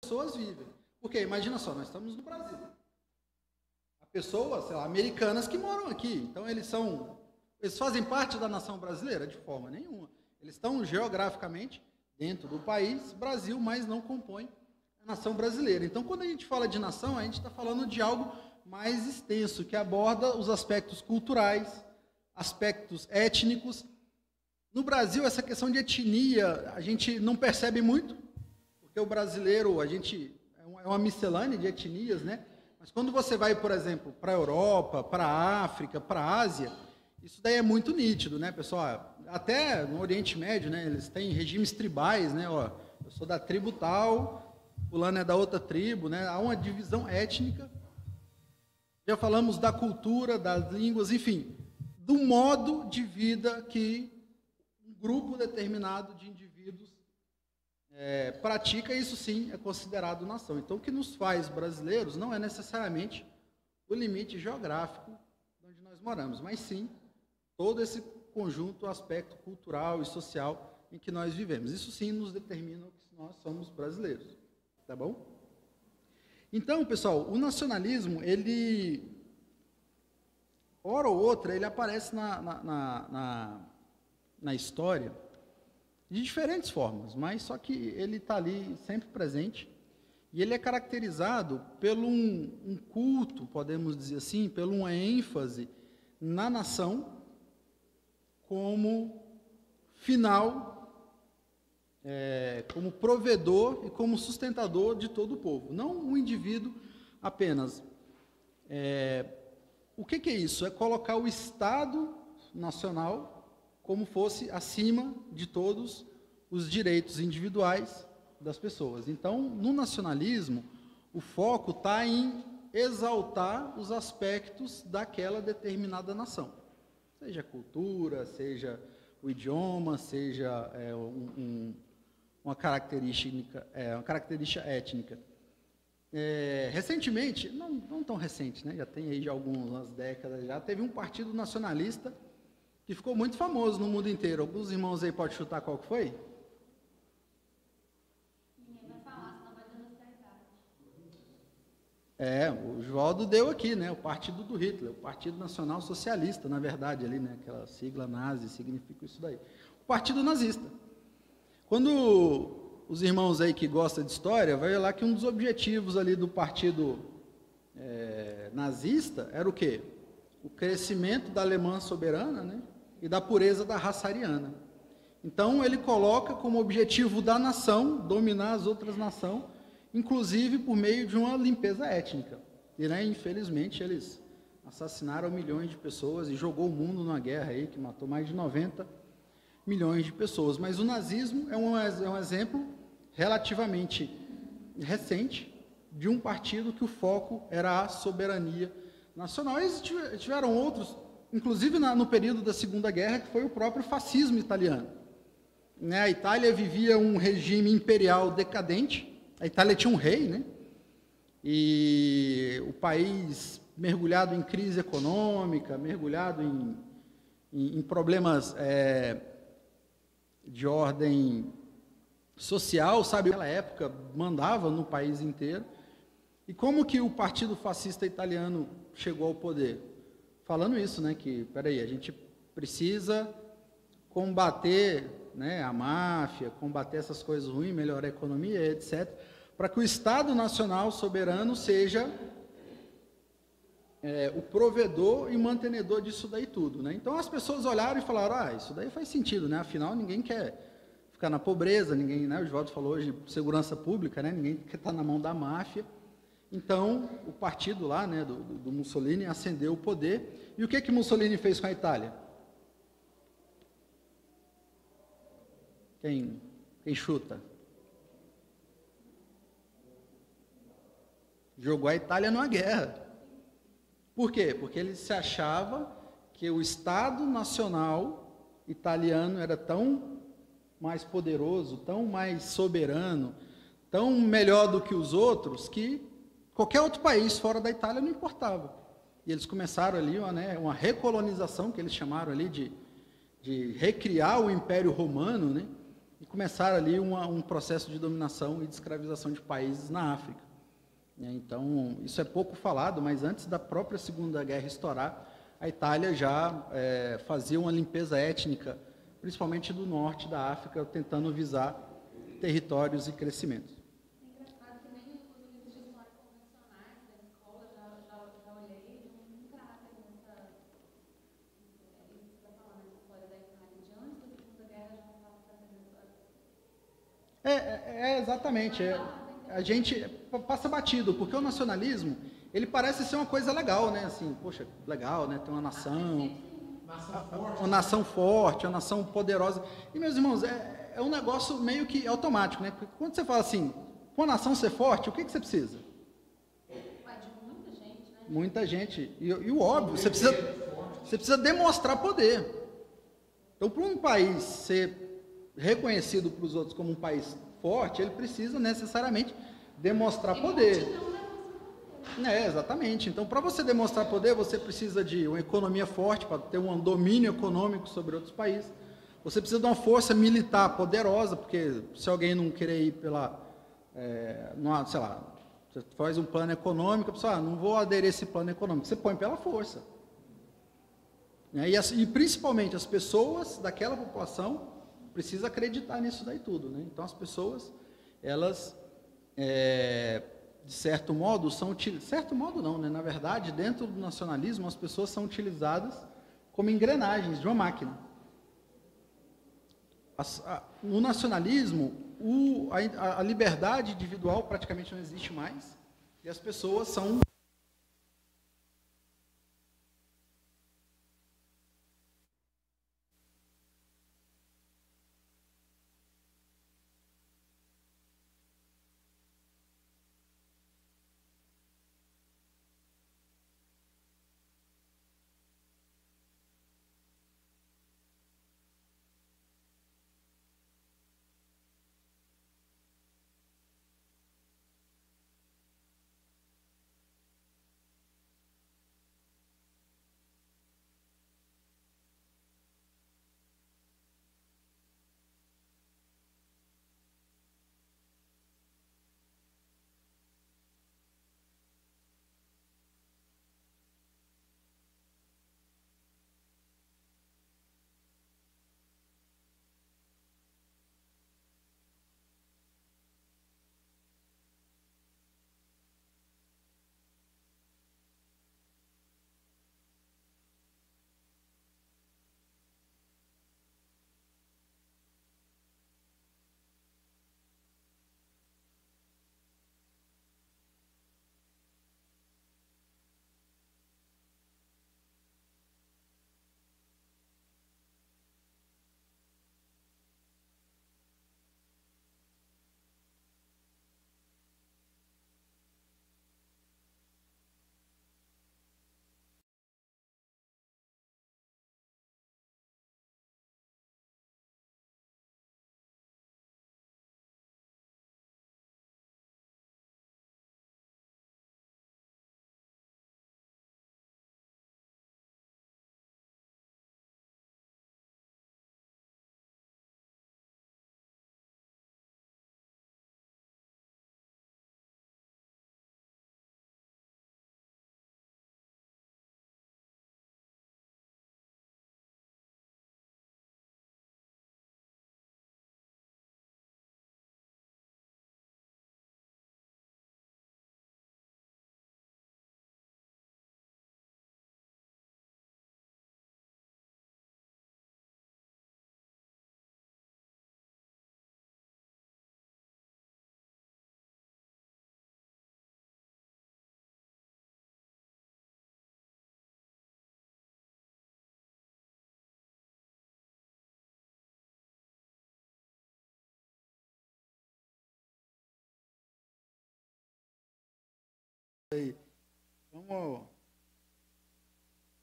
pessoas vivem. Porque, imagina só, nós estamos no Brasil. Há pessoas, sei lá, americanas que moram aqui. Então, eles fazem parte da nação brasileira? De forma nenhuma. Eles estão geograficamente dentro do país, Brasil, mas não compõem a nação brasileira. Então, quando a gente fala de nação, a gente está falando de algo mais extenso, que aborda os aspectos culturais, aspectos étnicos. No Brasil, essa questão de etnia, a gente não percebe muito, porque o brasileiro, é uma miscelânea de etnias, né? Mas quando você vai, por exemplo, para a Europa, para a África, para a Ásia, isso daí é muito nítido, né, pessoal? Até no Oriente Médio, né, eles têm regimes tribais, né? Ó, eu sou da tribo tal, fulano é da outra tribo, né? Há uma divisão étnica. Já falamos da cultura, das línguas, enfim, do modo de vida que um grupo determinado de indivíduos pratica, isso sim é considerado nação. Então, o que nos faz brasileiros não é necessariamente o limite geográfico onde nós moramos, mas sim todo esse conjunto, aspecto cultural e social em que nós vivemos. Isso sim nos determina que nós somos brasileiros, tá bom? Então, pessoal, o nacionalismo, ele, hora ou outra, ele aparece na história de diferentes formas, mas só que ele está ali sempre presente, e ele é caracterizado pelo um culto, podemos dizer assim, pelo uma ênfase na nação como final, como provedor e como sustentador de todo o povo, não um indivíduo apenas. O que é isso? É colocar o Estado nacional como fosse acima de todos os direitos individuais das pessoas. Então, no nacionalismo, o foco está em exaltar os aspectos daquela determinada nação, seja a cultura, seja o idioma, seja uma característica étnica. Recentemente, não tão recente, né? Já tem aí já algumas décadas, já teve um partido nacionalista que ficou muito famoso no mundo inteiro. Alguns irmãos aí podem chutar qual que foi? Ninguém vai falar, senão vai dando acertado. O Joaldo deu aqui, né? O partido do Hitler, o Partido Nacional Socialista, na verdade, ali, né? Aquela sigla nazi significa isso daí. O Partido Nazista. Quando os irmãos aí que gostam de história, vai ver lá que um dos objetivos ali do Partido nazista era o quê? O crescimento da Alemanha soberana, né? E da pureza da raça ariana. Então, ele coloca como objetivo da nação dominar as outras nações, inclusive por meio de uma limpeza étnica. E, né, infelizmente, eles assassinaram milhões de pessoas e jogou o mundo numa guerra aí que matou mais de 90 milhões de pessoas. Mas o nazismo é um exemplo relativamente recente de um partido que o foco era a soberania nacional. Eles tiveram outros, inclusive no período da Segunda Guerra, que foi o próprio fascismo italiano. Né, a Itália vivia um regime imperial decadente. A Itália tinha um rei, né? E o país mergulhado em crise econômica, mergulhado em problemas de ordem social, sabe? Naquela época mandava no país inteiro. E como que o Partido Fascista Italiano chegou ao poder? Falando isso, né? Que, peraí, a gente precisa combater, né, a máfia, combater essas coisas ruins, melhorar a economia, etc., para que o Estado Nacional soberano seja o provedor e mantenedor disso daí tudo, né? Então as pessoas olharam e falaram, isso daí faz sentido, né? Afinal, ninguém quer ficar na pobreza, ninguém, né? O Oswaldo falou hoje, segurança pública, né? Ninguém quer estar na mão da máfia. Então, o partido lá, né, do Mussolini ascendeu o poder. E o que Mussolini fez com a Itália? Quem chuta? Jogou a Itália numa guerra. Por quê? Porque ele se achava que o Estado Nacional italiano era tão mais poderoso, tão mais soberano, tão melhor do que os outros, que qualquer outro país fora da Itália não importava. E eles começaram ali uma recolonização, que eles chamaram ali de recriar o Império Romano, né? e começaram ali um processo de dominação e de escravização de países na África. Então, isso é pouco falado, mas antes da própria Segunda Guerra estourar, a Itália já fazia uma limpeza étnica, principalmente do norte da África, tentando visar territórios e crescimentos. É engraçado que nem os livros de história convencionais da escola, já olhei, nunca tem essa, isso que você está falando, essa história da Itália, de antes da Segunda Guerra já estava fazendo essa... Exatamente. A gente passa batido, porque o nacionalismo, ele parece ser uma coisa legal, né? Assim, poxa, legal, né? Ter uma nação forte, uma nação poderosa. E, meus irmãos, é um negócio meio que automático, né? Porque quando você fala assim, para uma nação ser forte, o que você precisa? De muita gente, né? Muita gente. E o óbvio, você precisa demonstrar poder. Então, para um país ser reconhecido para os outros como um país forte, ele precisa necessariamente demonstrar poder. Exatamente. Então, para você demonstrar poder, você precisa de uma economia forte, para ter um domínio econômico sobre outros países. Você precisa de uma força militar poderosa, porque se alguém não querer ir sei lá, você faz um plano econômico, a pessoa, não vou aderir a esse plano econômico, você põe pela força. E principalmente as pessoas daquela população precisam acreditar nisso daí tudo, né? Então, as pessoas, elas... de certo modo, certo modo não, né? Na verdade, dentro do nacionalismo, as pessoas são utilizadas como engrenagens de uma máquina. No nacionalismo, a liberdade individual praticamente não existe mais, e as pessoas são...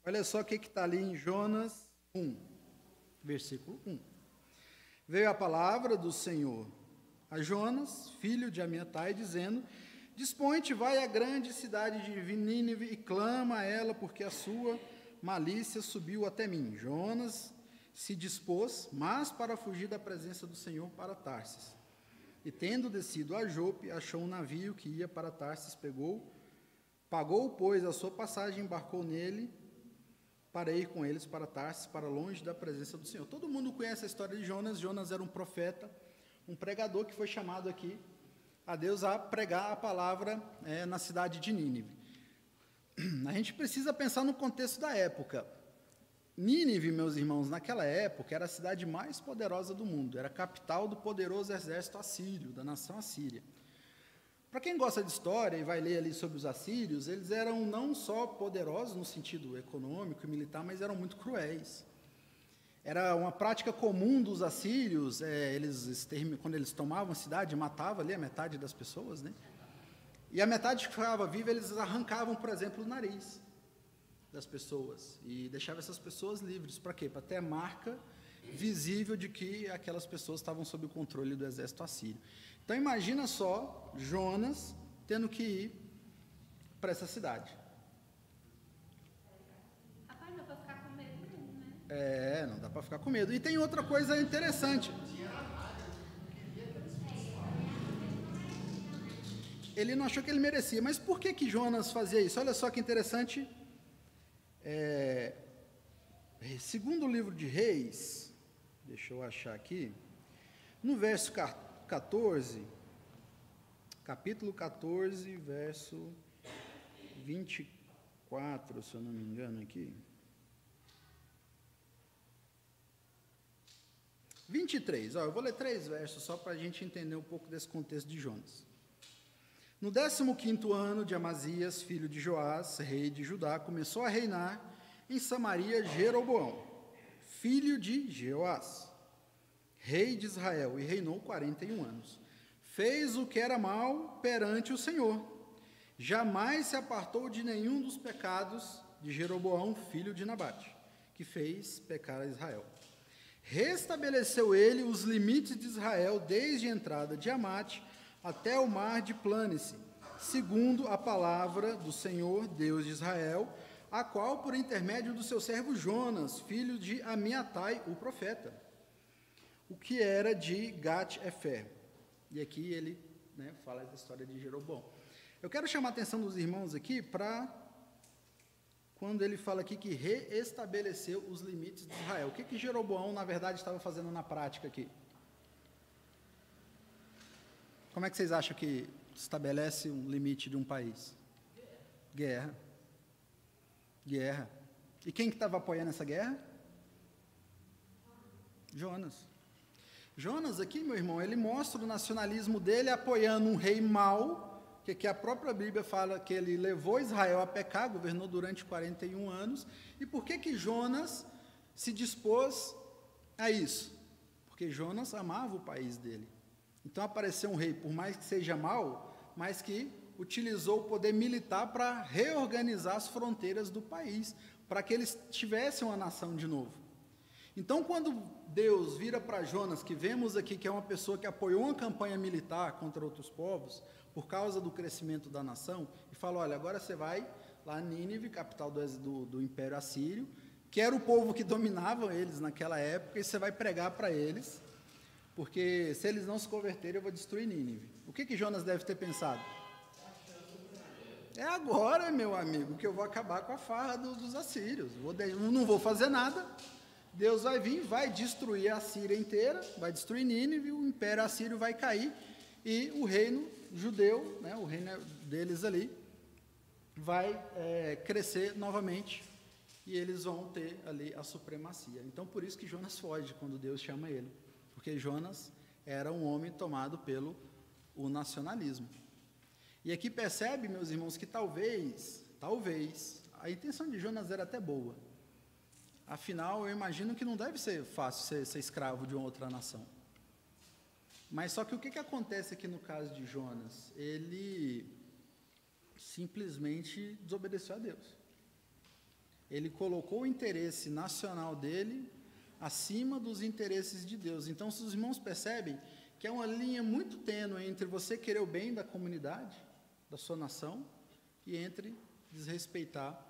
Olha só o que está ali em Jonas 1, versículo 1. Veio a palavra do Senhor a Jonas, filho de Amiatai, dizendo: Dispõe-te, vai à grande cidade de Nínive e clama a ela, porque a sua malícia subiu até mim. Jonas se dispôs, mas para fugir da presença do Senhor para Tarsis. E tendo descido a Jope, achou um navio que ia para Tarsis, pagou, pois, a sua passagem, embarcou nele, para ir com eles para Tarsis, para longe da presença do Senhor. Todo mundo conhece a história de Jonas. Jonas era um profeta, um pregador que foi chamado aqui a Deus a pregar a palavra na cidade de Nínive. A gente precisa pensar no contexto da época. Nínive, meus irmãos, naquela época era a cidade mais poderosa do mundo, era a capital do poderoso exército assírio, da nação assíria. Para quem gosta de história e vai ler ali sobre os assírios, eles eram não só poderosos no sentido econômico e militar, mas eram muito cruéis. Era uma prática comum dos assírios, quando eles tomavam a cidade, matavam ali a metade das pessoas, né? E a metade que ficava viva, eles arrancavam, por exemplo, o nariz das pessoas e deixava essas pessoas livres. Para quê? Para ter a marca visível de que aquelas pessoas estavam sob o controle do exército assírio. Então imagina só Jonas tendo que ir para essa cidade. Rapaz, dá para ficar com medo mesmo, né? Não dá para ficar com medo. E tem outra coisa interessante. Ele não achou que ele merecia. Mas por que Jonas fazia isso? Olha só que interessante. Segundo o livro de Reis, deixa eu achar aqui, no verso 14, capítulo 14, verso 24, se eu não me engano aqui. 23, eu vou ler 3 versos só para a gente entender um pouco desse contexto de Jonas. No 15º ano de Amazias, filho de Joás, rei de Judá, começou a reinar em Samaria Jeroboão, filho de Jeoás, rei de Israel, e reinou 41 anos. Fez o que era mal perante o Senhor. Jamais se apartou de nenhum dos pecados de Jeroboão, filho de Nabate, que fez pecar a Israel. Restabeleceu ele os limites de Israel desde a entrada de Amate até o mar de Plânice, segundo a palavra do Senhor, Deus de Israel, a qual, por intermédio do seu servo Jonas, filho de Amiatai, o profeta, o que era de Gat-Efer. E aqui ele fala da história de Jeroboão. Eu quero chamar a atenção dos irmãos aqui para quando ele fala aqui que reestabeleceu os limites de Israel. O que Jeroboão, na verdade, estava fazendo na prática aqui? Como é que vocês acham que estabelece um limite de um país? Guerra. Guerra. E quem que estava apoiando essa guerra? Jonas. Jonas aqui, meu irmão, ele mostra o nacionalismo dele apoiando um rei mau, que a própria Bíblia fala que ele levou Israel a pecar, governou durante 41 anos. E por que Jonas se dispôs a isso? Porque Jonas amava o país dele. Então apareceu um rei, por mais que seja mau, mas que utilizou o poder militar para reorganizar as fronteiras do país, para que eles tivessem uma nação de novo. Então, quando Deus vira para Jonas, que vemos aqui que é uma pessoa que apoiou uma campanha militar contra outros povos, por causa do crescimento da nação, e fala, olha, agora você vai lá em Nínive, capital do Império Assírio, que era o povo que dominava eles naquela época, e você vai pregar para eles, porque se eles não se converterem, eu vou destruir Nínive. O que Jonas deve ter pensado? É agora, meu amigo, que eu vou acabar com a farra dos assírios. Não vou fazer nada. Deus vai vir, vai destruir a Síria inteira, vai destruir Nínive, o Império Assírio vai cair, e o reino judeu, o reino deles ali, vai crescer novamente, e eles vão ter ali a supremacia. Então, por isso que Jonas foge quando Deus chama ele. Porque Jonas era um homem tomado pelo nacionalismo. E aqui percebe, meus irmãos, que talvez, a intenção de Jonas era até boa. Afinal, eu imagino que não deve ser fácil ser escravo de uma outra nação. Mas só que o que acontece aqui no caso de Jonas? Ele simplesmente desobedeceu a Deus. Ele colocou o interesse nacional dele acima dos interesses de Deus. Então, os irmãos percebem que é uma linha muito tênue entre você querer o bem da comunidade, da sua nação, e entre desrespeitar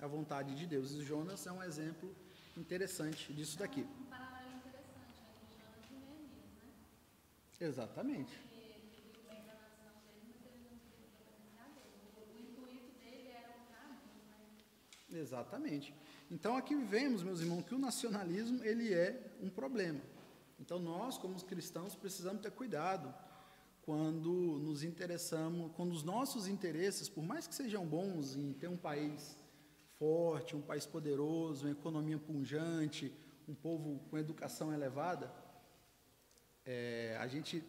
a vontade de Deus. E Jonas é um exemplo interessante disso daqui. Um paralelo interessante entre Jonas e Neemias, né? Exatamente. Porque ele queria o bem da nação dele, mas ele não queria beneficiar dele. O intuito dele era honrar a Deus, né? Exatamente. Então aqui vemos, meus irmãos, que o nacionalismo ele é um problema. Então nós, como cristãos, precisamos ter cuidado quando nos interessamos, quando os nossos interesses, por mais que sejam bons em ter um país forte, um país poderoso, uma economia pujante, um povo com educação elevada, a gente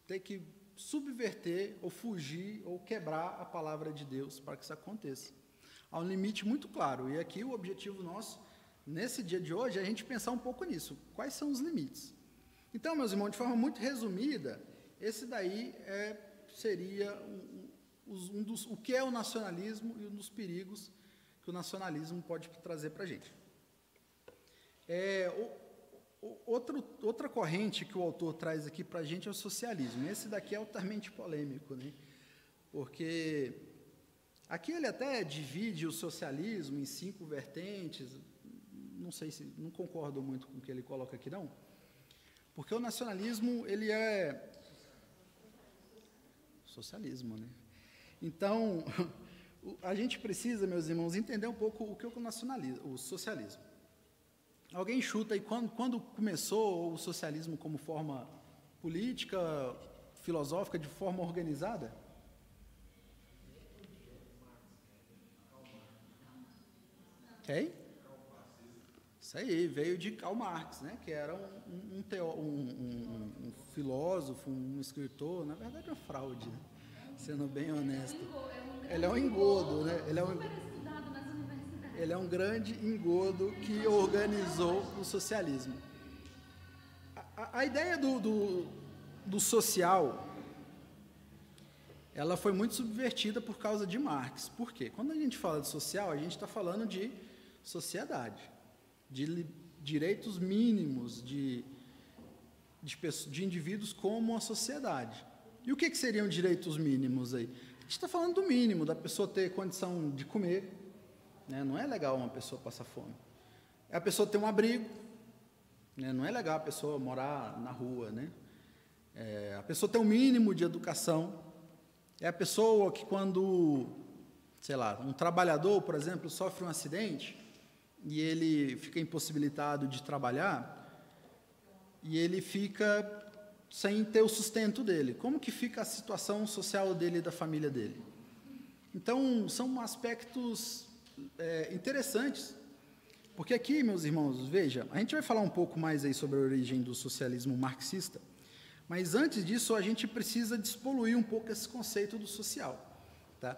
tem que subverter ou fugir ou quebrar a palavra de Deus para que isso aconteça. Há um limite muito claro, e aqui o objetivo nosso, nesse dia de hoje, é a gente pensar um pouco nisso. Quais são os limites? Então, meus irmãos, de forma muito resumida, esse daí seria o que é o nacionalismo e um dos perigos que o nacionalismo pode trazer para a gente. Outra corrente que o autor traz aqui para a gente é o socialismo. Esse daqui é altamente polêmico, né? Porque aqui ele até divide o socialismo em 5 vertentes. Não concordo muito com o que ele coloca aqui, não. Porque o nacionalismo, ele é socialismo, né? Então, a gente precisa, meus irmãos, entender um pouco o que é o socialismo. Alguém chuta aí quando começou o socialismo como forma política, filosófica, de forma organizada? Ok? Isso aí, veio de Karl Marx, né? Que era um filósofo, um escritor, na verdade é uma fraude, né? Sendo bem honesto. Ele é um engodo, né? Ele é um grande engodo que organizou o socialismo. A ideia do social, ela foi muito subvertida por causa de Marx. Por quê? Quando a gente fala de social, a gente está falando de sociedade, de direitos mínimos de indivíduos como a sociedade. E o que seriam direitos mínimos aí? A gente está falando do mínimo, da pessoa ter condição de comer, né? Não é legal uma pessoa passar fome. É a pessoa ter um abrigo, né? Não é legal a pessoa morar na rua, né? A pessoa ter um mínimo de educação. É a pessoa que quando, sei lá, um trabalhador, por exemplo, sofre um acidente e ele fica impossibilitado de trabalhar e ele fica sem ter o sustento dele. Como que fica a situação social dele e da família dele? Então, são aspectos interessantes, porque aqui, meus irmãos, veja, a gente vai falar um pouco mais aí sobre a origem do socialismo marxista, mas antes disso, a gente precisa despoluir um pouco esse conceito do social, tá?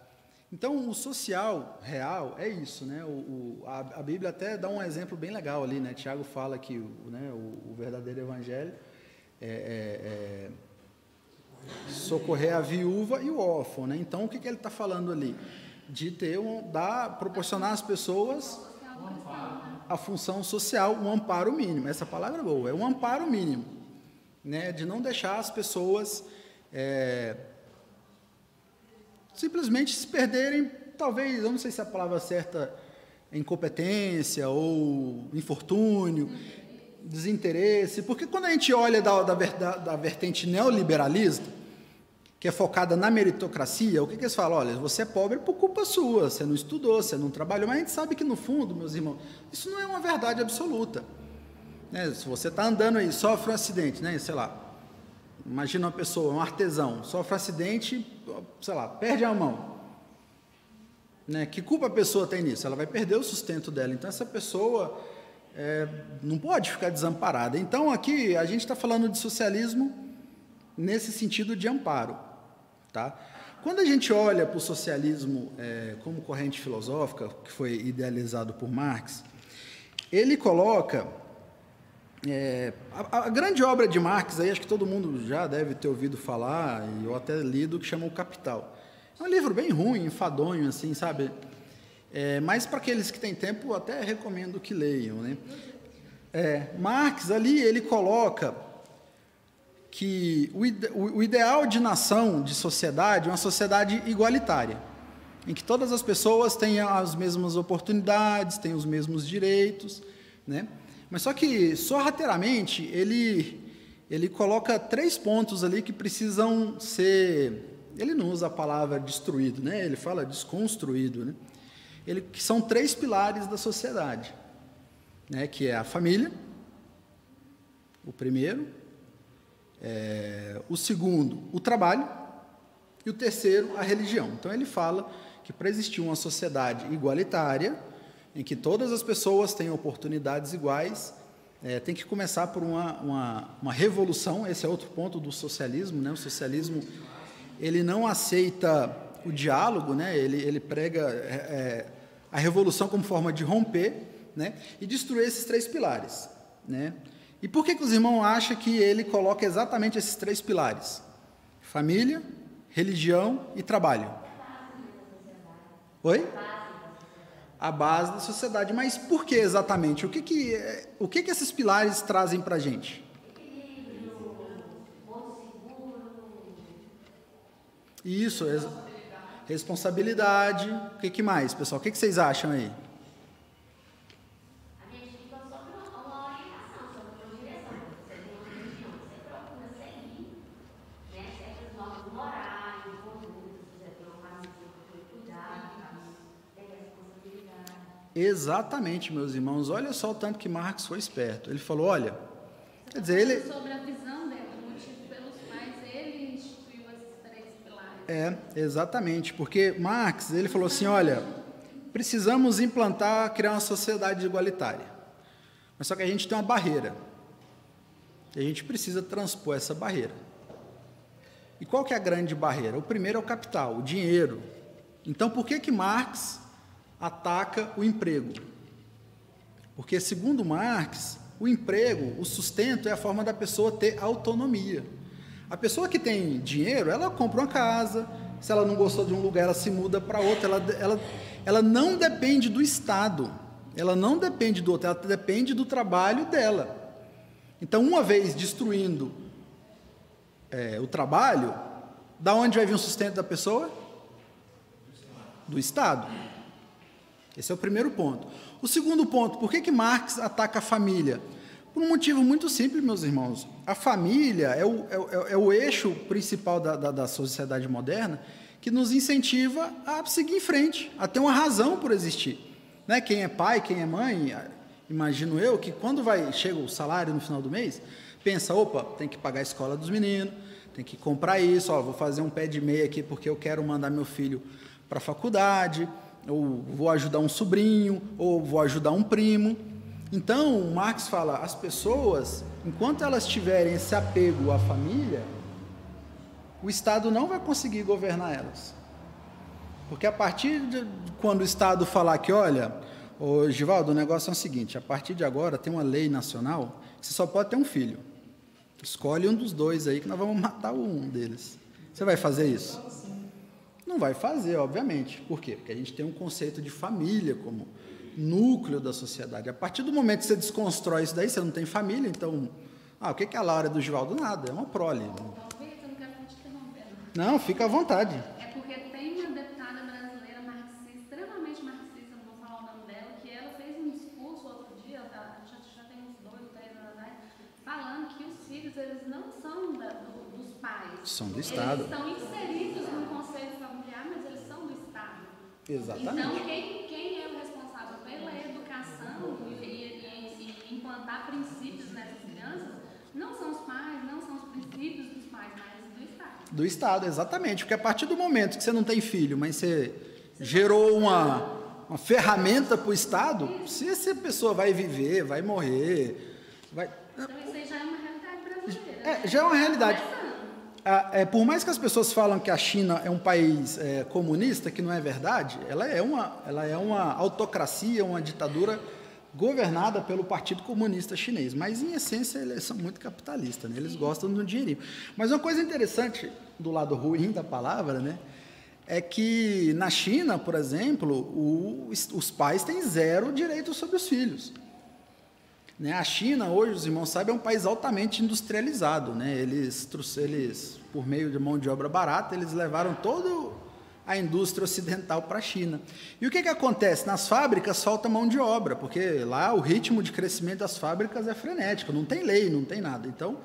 Então, o social real é isso, né? A Bíblia até dá um exemplo bem legal ali, né? Tiago fala que o verdadeiro evangelho socorrer a viúva e o órfão, né? Então, o que ele está falando ali? De proporcionar às pessoas a função social, um amparo mínimo. Essa palavra é boa, é um amparo mínimo, né? De não deixar as pessoas simplesmente se perderem, talvez, eu não sei se a palavra certa é incompetência ou infortúnio, desinteresse, porque quando a gente olha da vertente neoliberalista, que é focada na meritocracia, o que eles falam? Olha, você é pobre por culpa sua, você não estudou, você não trabalhou, mas a gente sabe que no fundo, meus irmãos, isso não é uma verdade absoluta, né? Se você está andando aí, sofre um acidente, né? Sei lá, imagina uma pessoa, um artesão, sofre um acidente, sei lá, perde a mão, né? Que culpa a pessoa tem nisso? Ela vai perder o sustento dela, então essa pessoa não pode ficar desamparada. Então aqui a gente está falando de socialismo nesse sentido de amparo, tá? Quando a gente olha para o socialismo como corrente filosófica, que foi idealizado por Marx, ele coloca a grande obra de Marx, aí acho que todo mundo já deve ter ouvido falar, e eu até lido, que chama O Capital. É um livro bem ruim, enfadonho, assim, sabe? Mas para aqueles que têm tempo, até recomendo que leiam, né? Marx, ali, ele coloca que o ideal de nação, de sociedade, é uma sociedade igualitária, em que todas as pessoas tenham as mesmas oportunidades, tenham os mesmos direitos, né? Mas só que, sorrateiramente, ele coloca 3 pontos ali que precisam ser... Ele não usa a palavra destruído, né? Ele fala desconstruído, né? Que são 3 pilares da sociedade, né? Que é a família, o primeiro, o segundo, o trabalho, e o terceiro, a religião. Então, ele fala que para existir uma sociedade igualitária, em que todas as pessoas têm oportunidades iguais, tem que começar por uma revolução. Esse é outro ponto do socialismo, né? O socialismo, ele não aceita o diálogo, né? Ele prega a revolução como forma de romper, né? E destruir esses 3 pilares, né? E por que os irmãos acham que ele coloca exatamente esses 3 pilares? Família, religião e trabalho. Oi? A base da sociedade. Mas por que exatamente? O que esses pilares trazem para a gente? Isso, responsabilidade. O que mais, pessoal? O que vocês acham aí? Exatamente, meus irmãos. Olha só o tanto que Marx foi esperto. Ele falou, olha, quer dizer, ele... Sobre a visão dele, o motivo pelos quais ele instituiu esses 3 pilares. Exatamente, porque Marx, ele falou assim, olha, precisamos criar uma sociedade igualitária. Mas só que a gente tem uma barreira. E a gente precisa transpor essa barreira. E qual que é a grande barreira? O primeiro é o capital, o dinheiro. Então, por que Marx ataca o emprego? Porque, segundo Marx, o emprego, o sustento é a forma da pessoa ter autonomia. A pessoa que tem dinheiro, ela compra uma casa, se ela não gostou de um lugar, ela se muda para outro, ela não depende do Estado, ela não depende do outro, ela depende do trabalho dela. Então, uma vez destruindo o trabalho, da onde vai vir o sustento da pessoa? Do Estado. Esse é o primeiro ponto. O segundo ponto, por que Marx ataca a família? Por um motivo muito simples, meus irmãos. A família é o eixo principal da sociedade moderna que nos incentiva a seguir em frente, a ter uma razão por existir. Né? Quem é pai, quem é mãe, imagino eu, que quando chega o salário no final do mês, pensa, opa, tem que pagar a escola dos meninos, tem que comprar isso, vou fazer um pé de meia aqui porque eu quero mandar meu filho para a faculdade, ou vou ajudar um sobrinho, ou vou ajudar um primo. Então, Marx fala, as pessoas, enquanto elas tiverem esse apego à família, o Estado não vai conseguir governar elas. Porque a partir de quando o Estado falar que, olha, Givaldo, o negócio é o seguinte, a partir de agora tem uma lei nacional que você só pode ter um filho. Escolhe um dos 2 aí que nós vamos matar um deles. Você vai fazer isso? Não vai fazer, obviamente. Por quê? Porque a gente tem um conceito de família como núcleo da sociedade. A partir do momento que você desconstrói isso daí, você não tem família, então... o que é a Laura do Givaldo? Nada, é uma prole. Talvez, eu não quero te interromper. Não, fica à vontade. É porque tem uma deputada brasileira marxista, extremamente marxista, não vou falar o nome dela, que ela fez um discurso outro dia, já tem uns 2 ou 3 anos atrás, falando que os filhos, eles não são dos pais. São do Estado. Eles estão inseridos no conceito familiar, mas eles são do Estado. Exatamente. Então, quem é o responsável pela educação e implantar princípios nessas crianças, não são os pais, não são os princípios dos pais, mas do Estado. Do Estado, exatamente. Porque a partir do momento que você não tem filho, mas você gerou uma ferramenta para o Estado, se essa pessoa vai viver, vai morrer... Então, isso aí já é uma realidade brasileira. Já é uma realidade. Por mais que as pessoas falam que a China é um país comunista, que não é verdade, ela é uma autocracia, uma ditadura governada pelo Partido Comunista Chinês, mas em essência eles são muito capitalistas, né? Eles gostam do dinheirinho. Mas uma coisa interessante do lado ruim da palavra, né, é que na China, por exemplo, os pais têm 0 direito sobre os filhos. Né? A China, hoje, os irmãos sabem, é um país altamente industrializado. Né? Eles, por meio de mão de obra barata, eles levaram toda a indústria ocidental para a China. E o que acontece? Nas fábricas falta mão de obra, porque lá o ritmo de crescimento das fábricas é frenético, não tem lei, não tem nada. Então,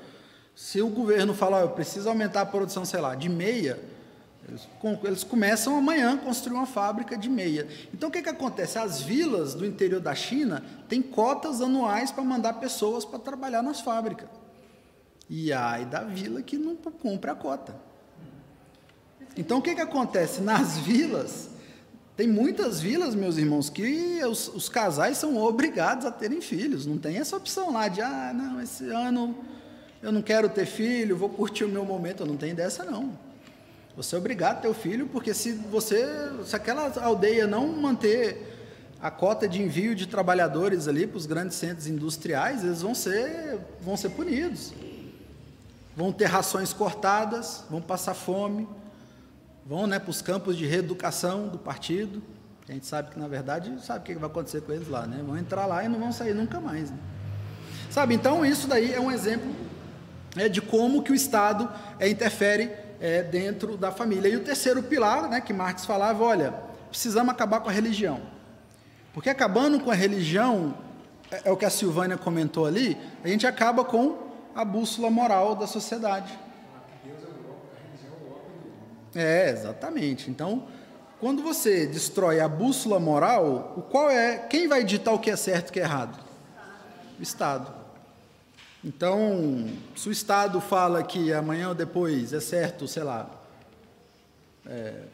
se o governo fala, eu preciso aumentar a produção, sei lá, de meia, eles começam amanhã a construir uma fábrica de meia. Então, o que acontece? As vilas do interior da China têm cotas anuais para mandar pessoas para trabalhar nas fábricas. E aí da vila que não cumpre a cota. Então, o que acontece? Nas vilas, tem muitas vilas, meus irmãos, que os casais são obrigados a terem filhos. Não tem essa opção lá de, não, esse ano eu não quero ter filho, vou curtir o meu momento. Não tem dessa, não. Você é obrigado a ter o filho, porque se aquela aldeia não manter a cota de envio de trabalhadores ali para os grandes centros industriais, eles vão ser punidos. Vão ter rações cortadas, vão passar fome, vão para os campos de reeducação do partido. A gente sabe que, na verdade, sabe o que vai acontecer com eles lá, né? Vão entrar lá e não vão sair nunca mais. Né? Sabe, então isso daí é um exemplo de como que o Estado interfere dentro da família. E o terceiro pilar, né, que Marx falava, olha, precisamos acabar com a religião. Porque acabando com a religião, é o que a Silvânia comentou ali, a gente acaba com a bússola moral da sociedade. Exatamente. Então, quando você destrói a bússola moral, quem vai ditar o que é certo e o que é errado? O Estado. Então, se o Estado fala que amanhã ou depois é certo, sei lá,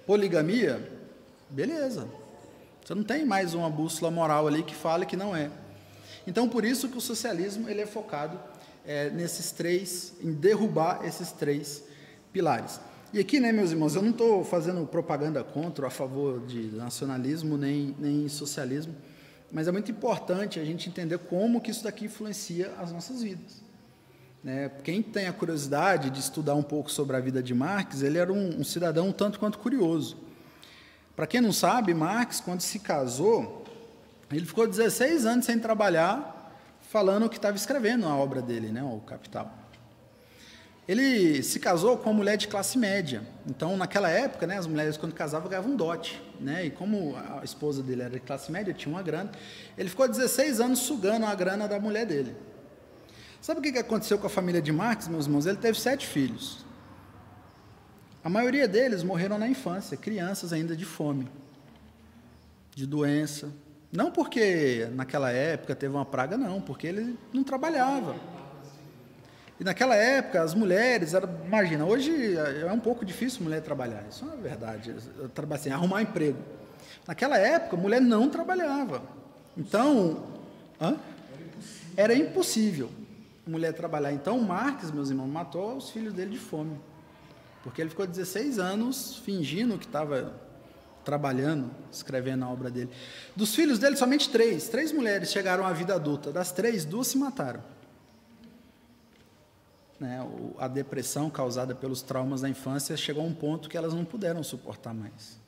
poligamia, beleza. Você não tem mais uma bússola moral ali que fale que não é. Então, por isso que o socialismo ele é focado em derrubar esses três pilares. E aqui, né, meus irmãos, eu não estou fazendo propaganda contra ou a favor de nacionalismo nem socialismo, mas é muito importante a gente entender como que isso daqui influencia as nossas vidas. Né? Quem tem a curiosidade de estudar um pouco sobre a vida de Marx, ele era um cidadão um tanto quanto curioso. Para quem não sabe, Marx, quando se casou, ele ficou 16 anos sem trabalhar, falando que estava escrevendo a obra dele, né, o Capital. Ele se casou com uma mulher de classe média. Então, naquela época, né, as mulheres, quando casavam, ganhavam um dote. Né? E como a esposa dele era de classe média, tinha uma grana, ele ficou 16 anos sugando a grana da mulher dele. Sabe o que aconteceu com a família de Marx, meus irmãos? Ele teve 7 filhos. A maioria deles morreram na infância, crianças ainda de fome, de doença. Não porque naquela época teve uma praga, não, porque ele não trabalhava. E naquela época, as mulheres, imagina, hoje é um pouco difícil mulher trabalhar, isso é uma verdade, assim, arrumar emprego. Naquela época, a mulher não trabalhava. Então, era impossível mulher trabalhar. Então, Marx, meus irmãos, matou os filhos dele de fome. Porque ele ficou 16 anos fingindo que estava trabalhando, escrevendo a obra dele. Dos filhos dele, somente 3. 3 mulheres chegaram à vida adulta. Das 3, 2 se mataram. Né? A depressão causada pelos traumas da infância chegou a um ponto que elas não puderam suportar mais.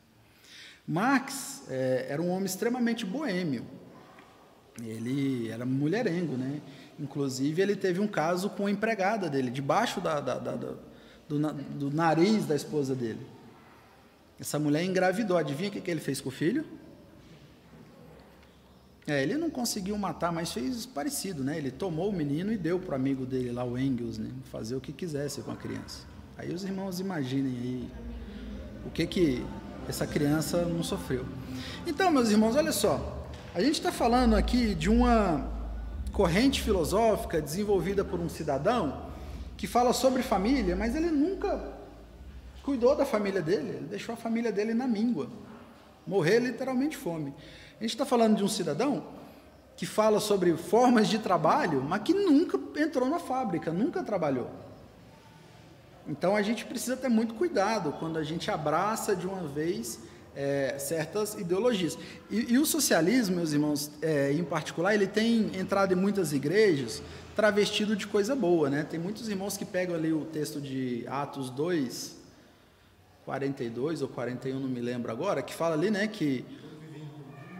Marx era um homem extremamente boêmio. Ele era mulherengo, né? Inclusive, ele teve um caso com a empregada dele, debaixo do nariz da esposa dele. Essa mulher engravidou. Adivinha o que ele fez com o filho? Ele não conseguiu matar, mas fez parecido, né? Ele tomou o menino e deu para o amigo dele lá, o Engels, né? Fazer o que quisesse com a criança. Aí os irmãos imaginem aí o que essa criança não sofreu. Então, meus irmãos, olha só. A gente está falando aqui de uma corrente filosófica desenvolvida por um cidadão que fala sobre família, mas ele nunca cuidou da família dele, ele deixou a família dele na míngua, morrer literalmente de fome. A gente está falando de um cidadão que fala sobre formas de trabalho, mas que nunca entrou na fábrica, nunca trabalhou. Então a gente precisa ter muito cuidado quando a gente abraça de uma vez certas ideologias. E o socialismo, meus irmãos, em particular, ele tem entrado em muitas igrejas travestido de coisa boa, né? Tem muitos irmãos que pegam ali o texto de Atos 2, 42 ou 41, não me lembro agora, que fala ali, né, que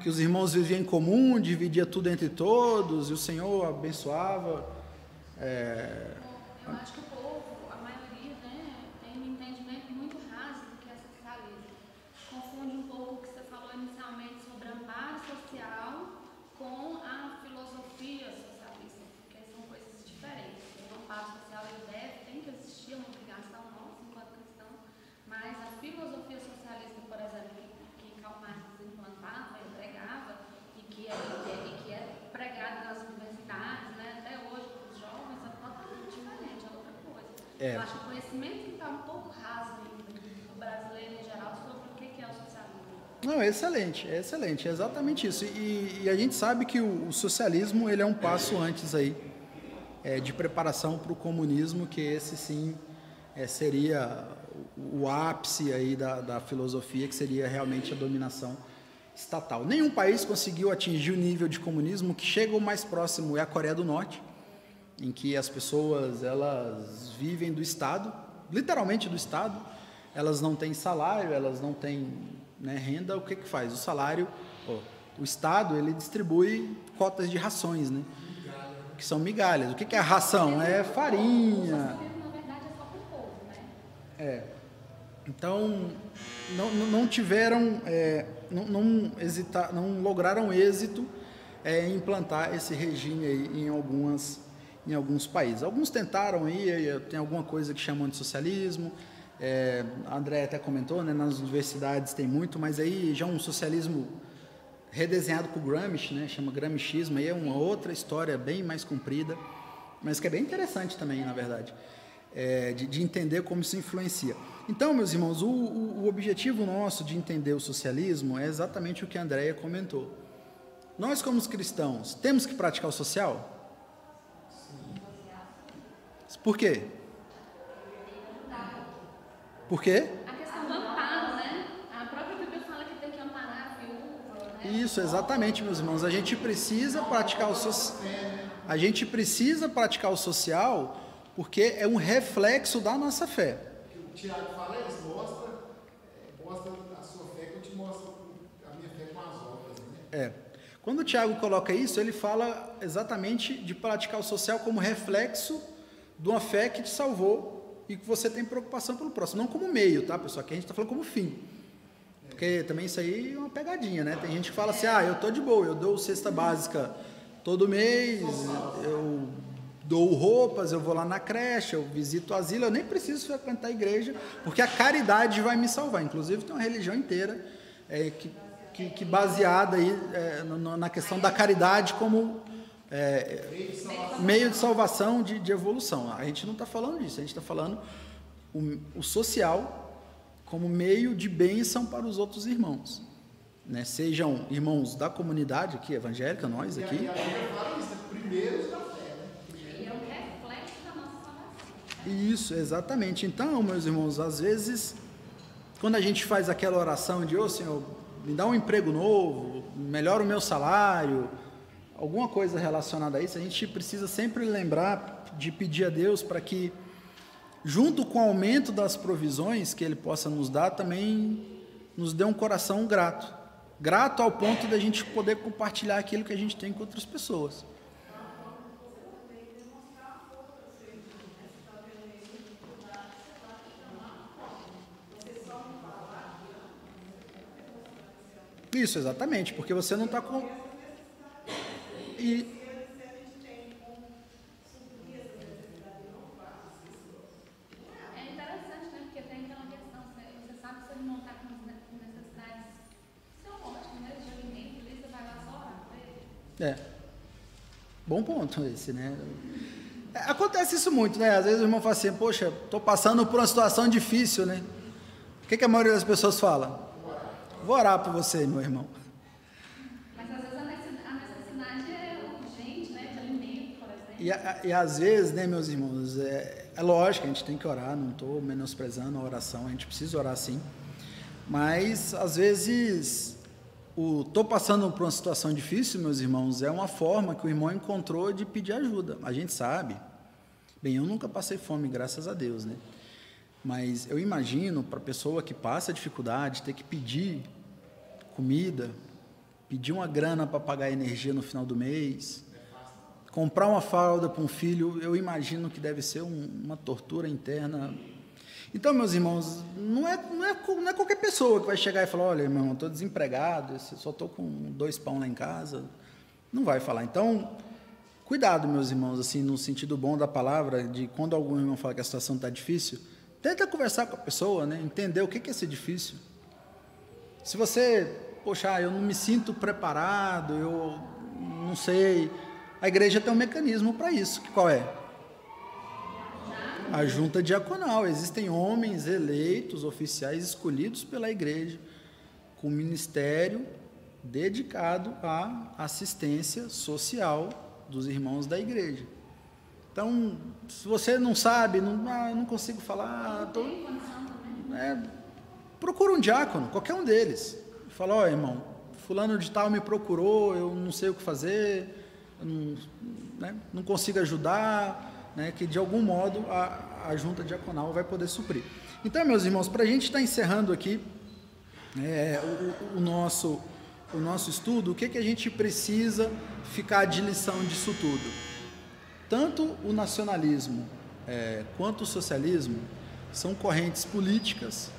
os irmãos viviam em comum, dividia tudo entre todos, e o Senhor abençoava. Eu acho que o povo, a maioria, né, tem um entendimento muito raso do que é socialismo. Eu acho que o conhecimento que está um pouco raso ainda do brasileiro em geral sobre o que é o socialismo. Não, é excelente, é exatamente isso. E a gente sabe que o socialismo ele é um passo antes aí de preparação para o comunismo, que esse sim seria o ápice aí da filosofia, que seria realmente a dominação estatal. Nenhum país conseguiu atingir o nível de comunismo. Que chega o mais próximo é a Coreia do Norte, em que as pessoas elas vivem do Estado, literalmente do Estado, elas não têm salário, elas não têm, né, renda. O que faz? O salário, o Estado, ele distribui cotas de rações, né, que são migalhas. O que é a ração? É farinha. Na verdade, é só para o povo, né? Então, não tiveram, não lograram êxito em implantar esse regime aí em alguns países. Alguns tentaram aí, tem alguma coisa que chamam de socialismo, a André até comentou, né, nas universidades tem muito, mas aí já um socialismo redesenhado por Gramsci, né, chama Gramscismo, aí é uma outra história bem mais comprida, mas que é bem interessante também, na verdade, de entender como isso influencia. Então, meus irmãos, o objetivo nosso de entender o socialismo é exatamente o que a Andréia comentou. Nós, como cristãos, temos que praticar o social? Por quê? Por quê? A questão do amparo, né? A própria Bíblia fala que tem que amparar a viúva, né? Isso, exatamente, meus irmãos. A gente precisa praticar o social porque é um reflexo da nossa fé. O Tiago fala isso, mostra a sua fé que eu te mostro a minha fé com as obras, né? Quando o Tiago coloca isso, ele fala exatamente de praticar o social como reflexo de uma fé que te salvou e que você tem preocupação pelo próximo, não como meio, tá, pessoal? Aqui a gente está falando como fim. Porque também isso aí é uma pegadinha, né? Tem gente que fala assim, eu tô de boa, eu dou cesta básica todo mês, eu dou roupas, eu vou lá na creche, eu visito o asilo, eu nem preciso frequentar a igreja, porque a caridade vai me salvar. Inclusive tem uma religião inteira que baseada aí na questão da caridade como meio de salvação, de evolução. A gente não está falando disso, a gente está falando o social como meio de bênção para os outros irmãos, né? Sejam irmãos da comunidade aqui, evangélica, nós aqui. E a Bíblia fala isso, primeiros da fé, né? E é um reflexo da nossa salvação. Isso, exatamente. Então, meus irmãos, às vezes, quando a gente faz aquela oração de, Senhor, me dá um emprego novo, melhora o meu salário, alguma coisa relacionada a isso, a gente precisa sempre lembrar de pedir a Deus para que, junto com o aumento das provisões que Ele possa nos dar, também nos dê um coração grato. Grato ao ponto de a gente poder compartilhar aquilo que a gente tem com outras pessoas. Isso, exatamente, porque você não está com... É interessante, né? Porque tem aquela questão, você sabe que você não está com necessidades fisiológicas, né? De alimento, ali você vai lá só orar pra ele. Bom ponto esse, né? Acontece isso muito, né? Às vezes o irmão fala assim, poxa, estou passando por uma situação difícil, né? O que a maioria das pessoas fala? Vou orar por você, meu irmão. Mas às vezes a necessidade é urgente, né? De alimento, por exemplo. E às vezes, né, meus irmãos, é lógico, a gente tem que orar, não estou menosprezando a oração, a gente precisa orar sim. Mas, às vezes, estou passando por uma situação difícil, meus irmãos, é uma forma que o irmão encontrou de pedir ajuda. A gente sabe. Bem, eu nunca passei fome, graças a Deus, né? Mas eu imagino, para a pessoa que passa dificuldade, ter que pedir comida, pedir uma grana para pagar a energia no final do mês, comprar uma fralda para um filho, eu imagino que deve ser uma tortura interna. Então, meus irmãos, não é qualquer pessoa que vai chegar e falar, olha, irmão, eu estou desempregado, só estou com 2 pão lá em casa. Não vai falar. Então, cuidado, meus irmãos, assim, no sentido bom da palavra, de quando algum irmão fala que a situação está difícil, tenta conversar com a pessoa, né? Entender o que é ser difícil. Se você, poxa, eu não me sinto preparado, eu não sei, a igreja tem um mecanismo para isso. Qual é? A junta diaconal. Existem homens eleitos, oficiais escolhidos pela igreja, com ministério dedicado à assistência social dos irmãos da igreja. Então, se você não sabe, não consigo falar, procura um diácono, qualquer um deles. Fala, ó, irmão, fulano de tal me procurou, eu não sei o que fazer, eu não consigo ajudar, né, que de algum modo a junta diaconal vai poder suprir. Então, meus irmãos, para a gente estar encerrando aqui o nosso estudo, o que a gente precisa ficar de lição disso tudo? Tanto o nacionalismo quanto o socialismo são correntes políticas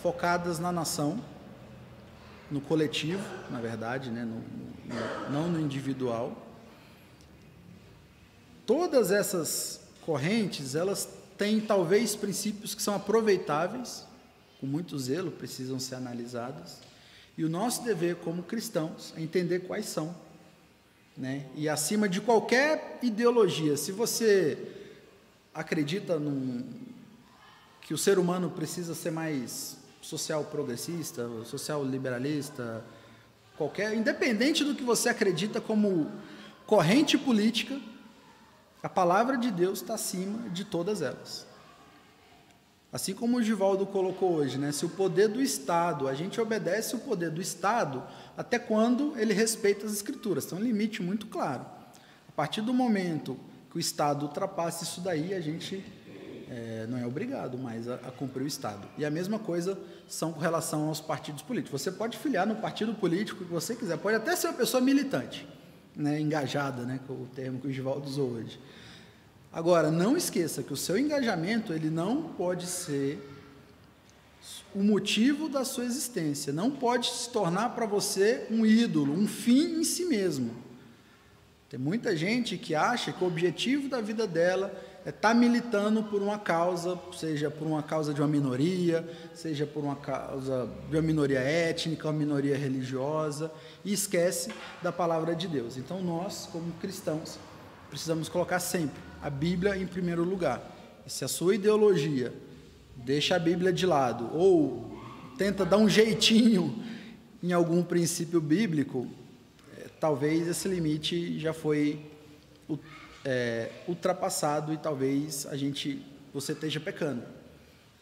focadas na nação, no coletivo, na verdade, né, não no individual. Todas essas correntes, elas têm talvez princípios que são aproveitáveis, com muito zelo, precisam ser analisadas, e o nosso dever como cristãos é entender quais são, né? E acima de qualquer ideologia, se você acredita que o ser humano precisa ser mais social progressista, social liberalista, independente do que você acredita como corrente política, a palavra de Deus está acima de todas elas. Assim como o Givaldo colocou hoje, né? Se o poder do Estado, a gente obedece o poder do Estado até quando ele respeita as Escrituras. Tem um limite muito claro. A partir do momento que o Estado ultrapassa isso daí, a gente não é obrigado mais a cumprir o Estado. E a mesma coisa são com relação aos partidos políticos. Você pode filiar no partido político que você quiser, pode até ser uma pessoa militante, né? Engajada, né? Com o termo que o Givaldo usou hoje. Agora, não esqueça que o seu engajamento, ele não pode ser o motivo da sua existência, não pode se tornar para você um ídolo, um fim em si mesmo. Tem muita gente que acha que o objetivo da vida dela é estar militando por uma causa, seja por uma causa de uma minoria, seja por uma causa de uma minoria étnica, uma minoria religiosa, e esquece da palavra de Deus. Então, nós, como cristãos, precisamos colocar sempre a Bíblia em primeiro lugar. E se a sua ideologia deixa a Bíblia de lado ou tenta dar um jeitinho em algum princípio bíblico, talvez esse limite já foi ultrapassado e talvez você esteja pecando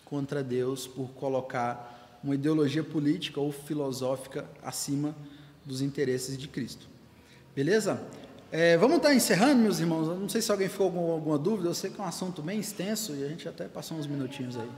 contra Deus por colocar uma ideologia política ou filosófica acima dos interesses de Cristo. Beleza? Vamos estar encerrando, meus irmãos. Eu não sei se alguém ficou com alguma dúvida. Eu sei que é um assunto bem extenso e a gente até passou uns minutinhos aí.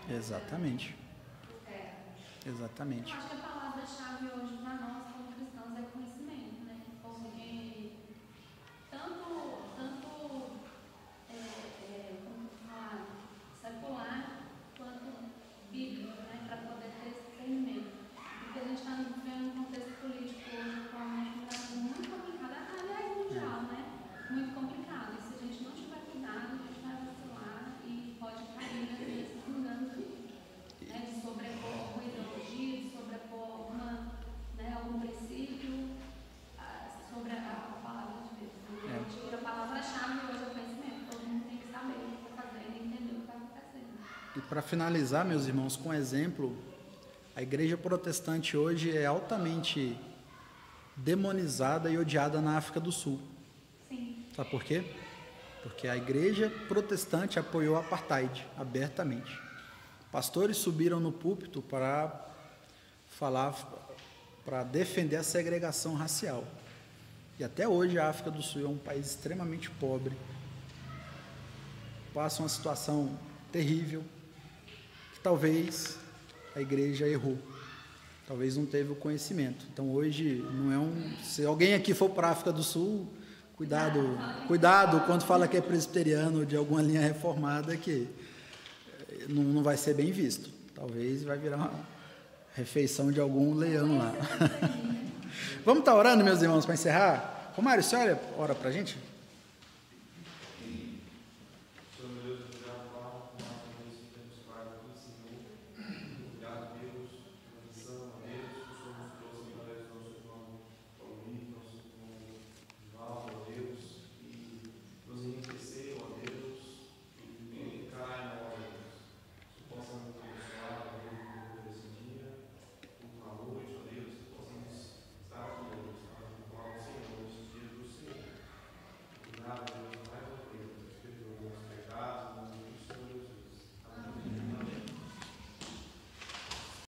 Exatamente. Exatamente. Eu acho que a palavra-chave hoje para nós, como cristãos, é conhecimento, né? Porque tanto secular quanto bíblico, né? Para poder ter esse discernimento. Porque a gente está vivendo um contexto político hoje atualmente no Brasil muito complicado, aliás, mundial, né? Muito complicado. E se a gente não tiver cuidado, a gente vai vacilar e pode cair nesses enganos aí. De sobrepor uma ideologia, de sobrepor algum princípio sobre a palavra de Deus. A palavra-chave hoje é o conhecimento. Todo mundo tem que saber o que está fazendo e entender o que está acontecendo. E para finalizar, meus irmãos, com um exemplo, a igreja protestante hoje é altamente demonizada e odiada na África do Sul. Sim. Sabe por quê? Porque a igreja protestante apoiou o apartheid abertamente. O pastores subiram no púlpito para falar, para defender a segregação racial. E até hoje a África do Sul é um país extremamente pobre, passa uma situação terrível, que talvez a igreja errou, talvez não teve o conhecimento. Então hoje não é se alguém aqui for para a África do Sul, cuidado quando fala que é presbiteriano de alguma linha reformada, que não vai ser bem visto. Talvez vai virar uma refeição de algum leão lá. Vamos estar orando, meus irmãos, para encerrar? Romário, você ora para a gente?